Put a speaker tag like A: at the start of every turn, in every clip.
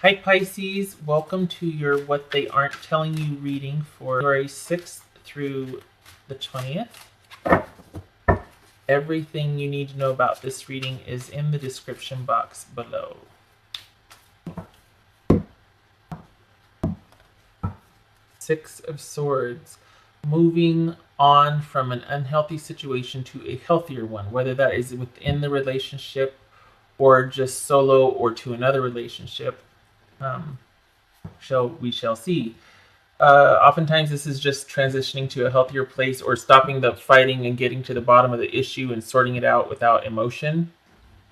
A: Hi Pisces, welcome to your What They Aren't Telling You reading for February 6th through the 20th. Everything you need to know about this reading is in the description box below. Six of Swords. Moving on from an unhealthy situation to a healthier one, whether that is within the relationship or just solo or to another relationship. We shall see. Oftentimes this is just transitioning to a healthier place or stopping the fighting and getting to the bottom of the issue and sorting it out without emotion.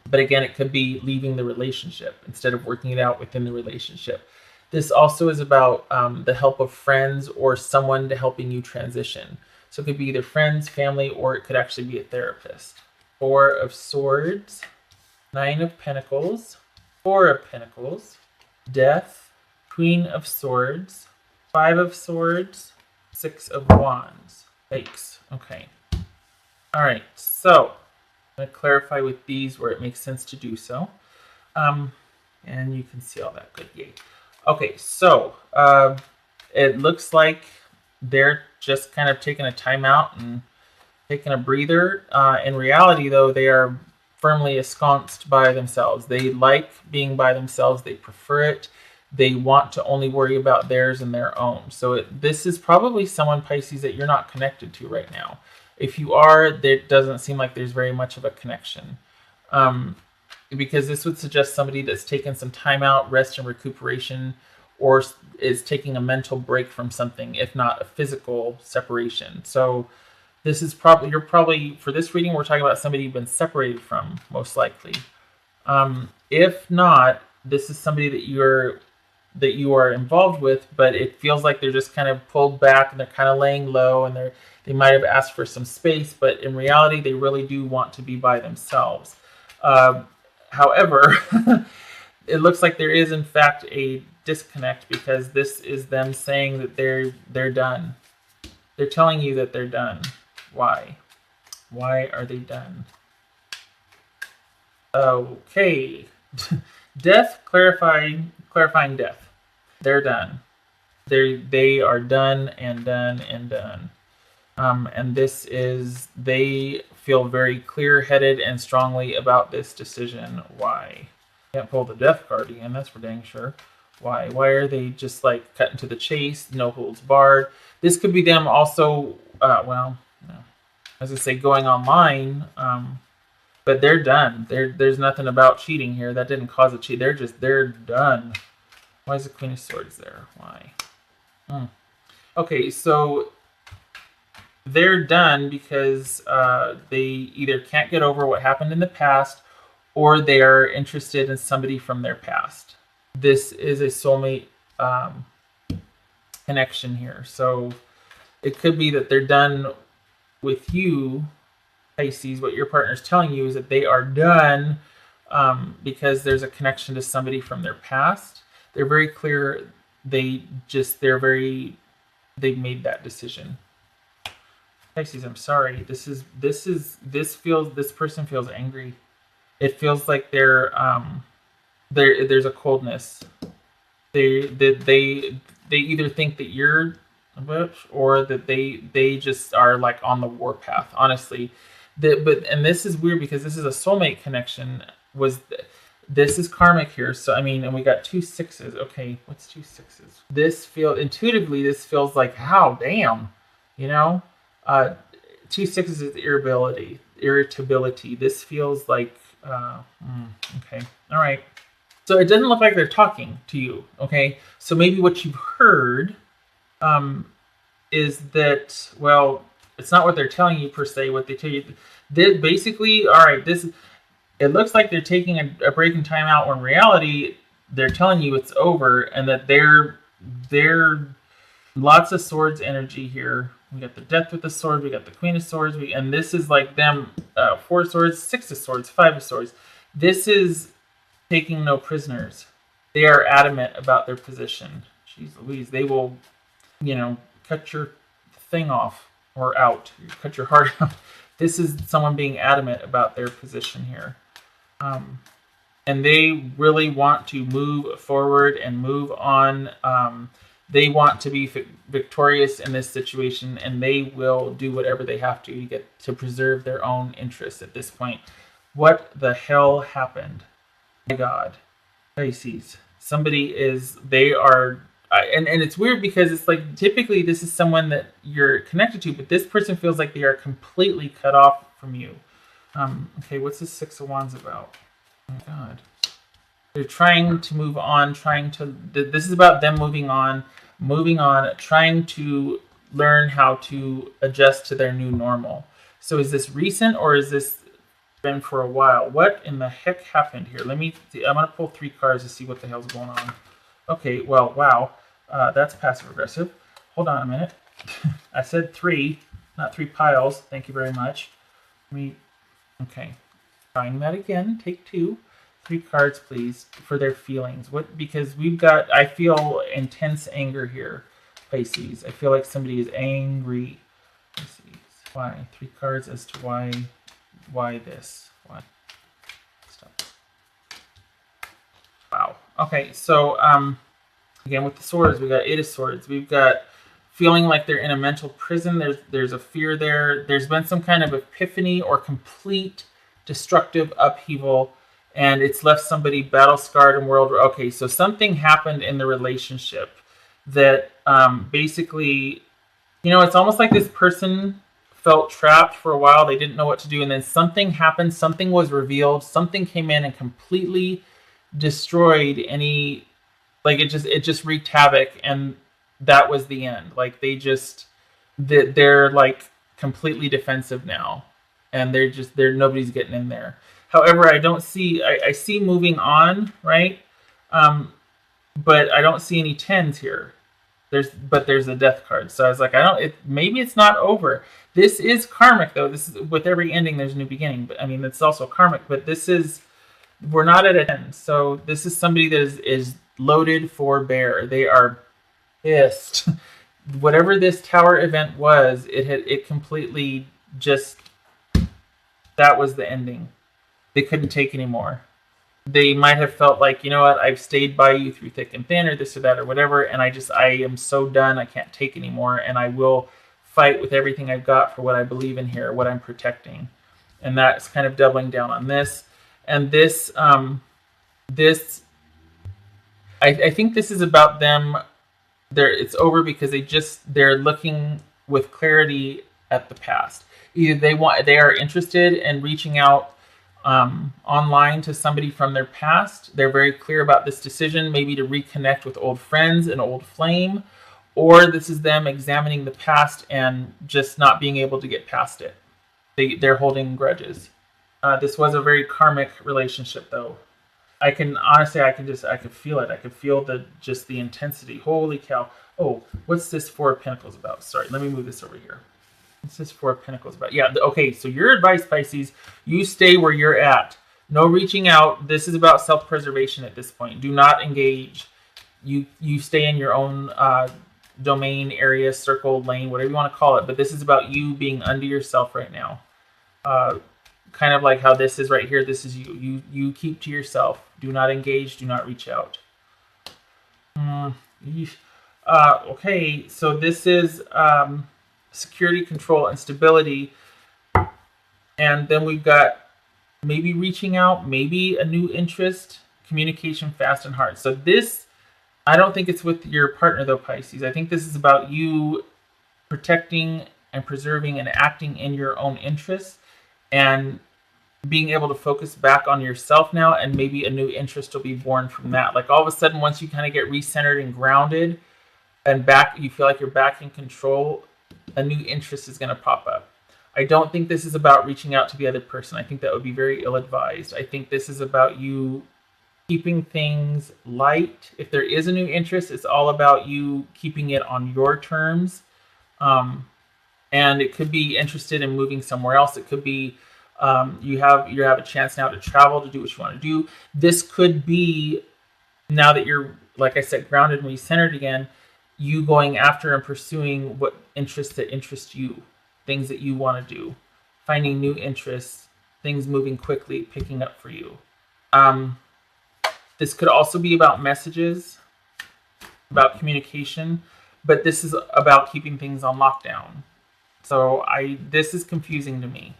A: But again, it could be leaving the relationship instead of working it out within the relationship. This also is about the help of friends or someone to helping you transition. So it could be either friends, family, or it could actually be a therapist. Four of Swords, Nine of Pentacles, Four of Pentacles, Death, Queen of Swords, Five of Swords, Six of Wands. Yikes. Okay. All right. So I'm going to clarify with these where it makes sense to do so. And you can see all that. Good. Yay. Okay. So it looks like they're just kind of taking a timeout and taking a breather. In reality, though, they are firmly ensconced by themselves. They like being by themselves. They prefer it. They want to only worry about theirs and their own. So this is probably someone, Pisces, that you're not connected to right now. If you are, it doesn't seem like there's very much of a connection. Because this would suggest somebody that's taken some time out, rest and recuperation, or is taking a mental break from something, if not a physical separation. So this is probably, for this reading, we're talking about somebody you've been separated from, most likely. If not, this is somebody that you are involved with, but it feels like they're just kind of pulled back and they're kind of laying low, and they might have asked for some space, but in reality, they really do want to be by themselves. However, it looks like there is in fact a disconnect, because this is them saying that they're done. They're telling you that they're done. Why? Why are they done? Okay. Death, clarifying death. They're done. They are done and done and done. And this is, they feel very clear-headed and strongly about this decision. Why? Can't pull the death card again, that's for dang sure. Why? Why are they just like cutting to the chase, no holds barred? This could be them also, as I say, going online, but they're done. There's nothing about cheating here. That didn't cause a cheat. They're done. Why is the Queen of Swords there? Why? Okay, so they're done because they either can't get over what happened in the past, or they are interested in somebody from their past. This is a soulmate connection here. So it could be that they're done with you, Pisces. What your partner is telling you is that they are done because there's a connection to somebody from their past. They're very clear. They've made that decision. Pisces, I'm sorry. This person feels angry. It feels like there's a coldness. They either think that you're a bitch, or that they just are like on the warpath, honestly. And this is weird because this is a soulmate connection. This is karmic here. So I mean, and we got 2 6s. Okay, what's 2 6s? Intuitively, this feels like, how damn, 2 6s is irritability. This feels like okay, all right. So it doesn't look like they're talking to you. Okay, so maybe what you've heard is that, well, it's not what they're telling you per se. What they tell you, basically, all right, it looks like they're taking a break in time out, when in reality they're telling you it's over, and that they're lots of swords energy here. We got the Death with the sword, we got the Queen of Swords, and this is like them, 4 swords, 6 of swords, 5 of swords. This is taking no prisoners. They are adamant about their position. Jeez Louise, they will, cut your thing off or out, cut your heart out. This is someone being adamant about their position here. And and they really want to move forward and move on. They want to be victorious in this situation, and they will do whatever they have to get to preserve their own interests at this point. What the hell happened? My God, Pisces. They are, and it's weird because it's like typically this is someone that you're connected to, but this person feels like they are completely cut off from you. Okay, what's this Six of Wands about? Oh my God. They're trying to move on, this is about them moving on, trying to learn how to adjust to their new normal. So is this recent or is this been for a while? What in the heck happened here? Let me see. I'm going to pull 3 cards to see what the hell's going on. Okay, well, wow. That's passive aggressive. Hold on a minute. I said 3, not 3 piles. Thank you very much. Okay. Trying that again. Take 2. 3 cards, please, for their feelings. Because I feel intense anger here, Pisces. I feel like somebody is angry. Pisces. Why? 3 cards as to why this? Why? Stop. Wow. Okay, so again with the swords, we got 8 of Swords. We've got feeling like they're in a mental prison. There's a fear there. There's been some kind of epiphany or complete destructive upheaval, and it's left somebody battle scarred and world. Okay, so something happened in the relationship that basically, it's almost like this person felt trapped for a while. They didn't know what to do, and then something happened. Something was revealed. Something came in and completely destroyed it just wreaked havoc, and that was the end. Like they're like completely defensive now, and nobody's getting in there. However, I see moving on, right? But I don't see any 10s here. There's a death card. So I was like, maybe it's not over. This is karmic though. This is, with every ending there's a new beginning. But I mean, it's also karmic, but we're not at a 10. So this is somebody that is loaded for bear. They are pissed. Whatever this tower event was, it completely that was the ending. They couldn't take anymore. They might have felt like, you know what, I've stayed by you through thick and thin, or this or that or whatever, and I am so done, I can't take anymore, and I will fight with everything I've got for what I believe in here, what I'm protecting. And that's kind of doubling down on this. And this, I think this is about them. It's over because they're looking with clarity at the past. Either they are interested in reaching out online to somebody from their past. They're very clear about this decision, maybe to reconnect with old friends, an old flame, or this is them examining the past and just not being able to get past it. They're holding grudges. This was a very karmic relationship, though. I could feel it. I could feel the intensity. Holy cow. Oh, what's this 4 of Pentacles about? Sorry, let me move this over here. What's this 4 of Pentacles about? Yeah, okay, so your advice, Pisces, you stay where you're at. No reaching out. This is about self-preservation at this point. Do not engage. You stay in your own domain, area, circle, lane, whatever you want to call it. But this is about you being unto yourself right now. Kind of like how this is right here. This is you. You keep to yourself. Do not engage. Do not reach out. Okay, so this is security, control, and stability. And then we've got maybe reaching out, maybe a new interest, communication, fast and hard. So this, I don't think it's with your partner though, Pisces. I think this is about you protecting and preserving and acting in your own interests and being able to focus back on yourself now, and maybe a new interest will be born from that. Like all of a sudden, once you kind of get recentered and grounded and back, you feel like you're back in control, a new interest is going to pop up. I don't think this is about reaching out to the other person. I think that would be very ill-advised. I think this is about you keeping things light. If there is a new interest, it's all about you keeping it on your terms. And it could be interested in moving somewhere else. It could be you have a chance now to travel, to do what you want to do. This could be, now that you're, like I said, grounded and recentered again, you going after and pursuing what interests that interest you, things that you want to do, finding new interests, things moving quickly, picking up for you. This could also be about messages, about communication, but this is about keeping things on lockdown. So this is confusing to me.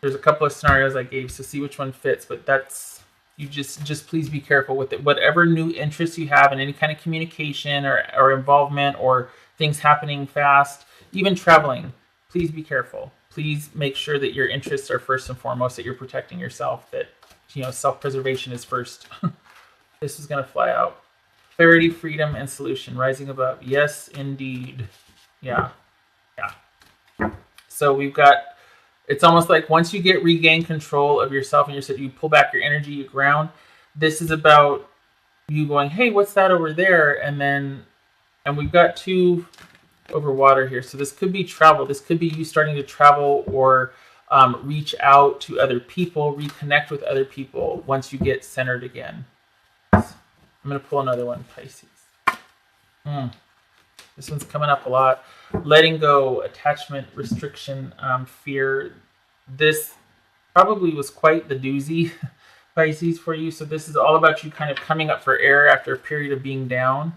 A: There's a couple of scenarios I gave, so see which one fits, but that's, you just please be careful with it. Whatever new interests you have in any kind of communication or involvement or things happening fast, even traveling, please be careful. Please make sure that your interests are first and foremost, that you're protecting yourself, that, self-preservation is first. This is going to fly out. Clarity, freedom, and solution, rising above. Yes, indeed. Yeah. So we've got, it's almost like once you regain control of yourself and you pull back your energy, you ground. This is about you going, hey, what's that over there? And we've got 2 over water here. So this could be travel. This could be you starting to travel or reach out to other people, reconnect with other people once you get centered again. I'm going to pull another one, Pisces. This one's coming up a lot. Letting go, attachment, restriction, fear. This probably was quite the doozy, Pisces, for you. So this is all about you kind of coming up for air after a period of being down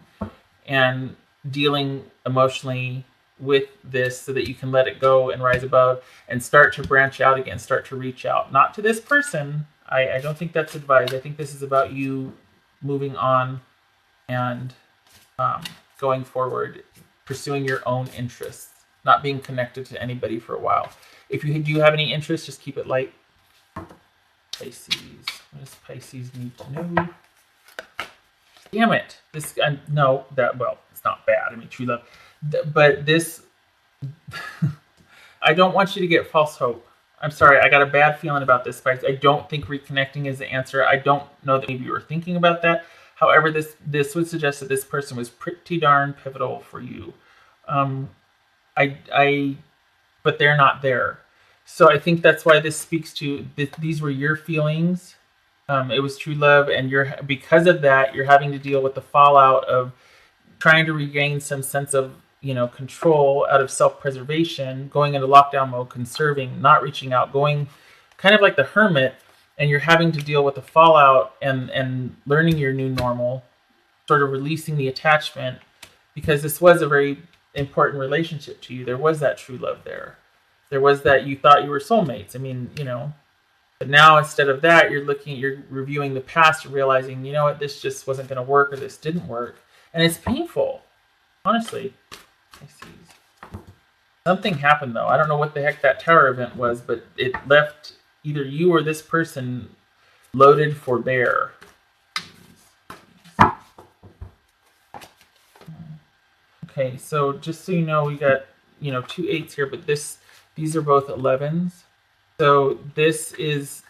A: and dealing emotionally with this so that you can let it go and rise above and start to branch out again, start to reach out. Not to this person. I don't think that's advised. I think this is about you moving on and going forward, pursuing your own interests, not being connected to anybody for a while. If you do have any interest, just keep it light. Pisces. What does Pisces need to know? Damn it. It's not bad. I mean, true love. But this, I don't want you to get false hope. I'm sorry. I got a bad feeling about this, Pisces. I don't think reconnecting is the answer. I don't know that maybe you were thinking about that. However, this would suggest that this person was pretty darn pivotal for you. But they're not there. So I think that's why this speaks to, these were your feelings. It was true love. And because of that, you're having to deal with the fallout of trying to regain some sense of, control out of self-preservation, going into lockdown mode, conserving, not reaching out, going kind of like the hermit. And you're having to deal with the fallout and learning your new normal, sort of releasing the attachment, because this was a very important relationship to you. There was that true love there. There was that you thought you were soulmates. I mean, but now instead of that, you're reviewing the past and realizing, you know what, this just wasn't going to work or this didn't work. And it's painful, honestly. I see. Something happened though. I don't know what the heck that tower event was, but it left either you or this person loaded for bear. Okay, so just so you know, we got 2 8s here, but these are both 11s. So this is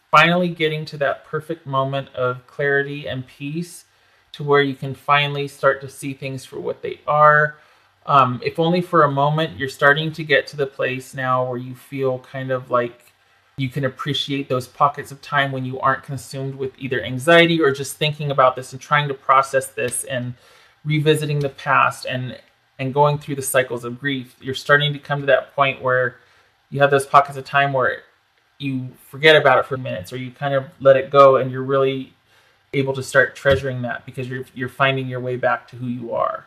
A: finally getting to that perfect moment of clarity and peace, to where you can finally start to see things for what they are. If only for a moment, you're starting to get to the place now where you feel kind of like you can appreciate those pockets of time when you aren't consumed with either anxiety or just thinking about this and trying to process this and revisiting the past and going through the cycles of grief. You're starting to come to that point where you have those pockets of time where you forget about it for minutes, or you kind of let it go, and you're really able to start treasuring that because you're finding your way back to who you are.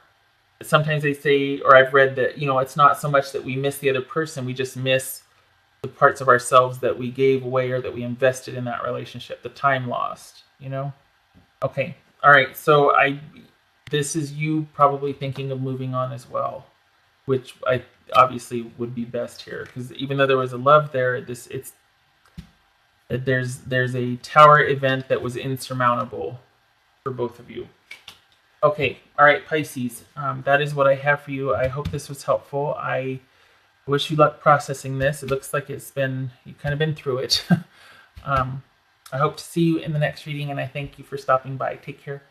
A: Sometimes they say, or I've read that, it's not so much that we miss the other person, we just miss the parts of ourselves that we gave away or that we invested in that relationship, the time lost, Okay. All right. So this is you probably thinking of moving on as well, which I obviously would be best here, because even though there was a love there, there's a tower event that was insurmountable for both of you. Okay. All right, Pisces. That is what I have for you. I hope this was helpful. I wish you luck processing this. It looks like you've kind of been through it. I hope to see you in the next reading, and I thank you for stopping by. Take care.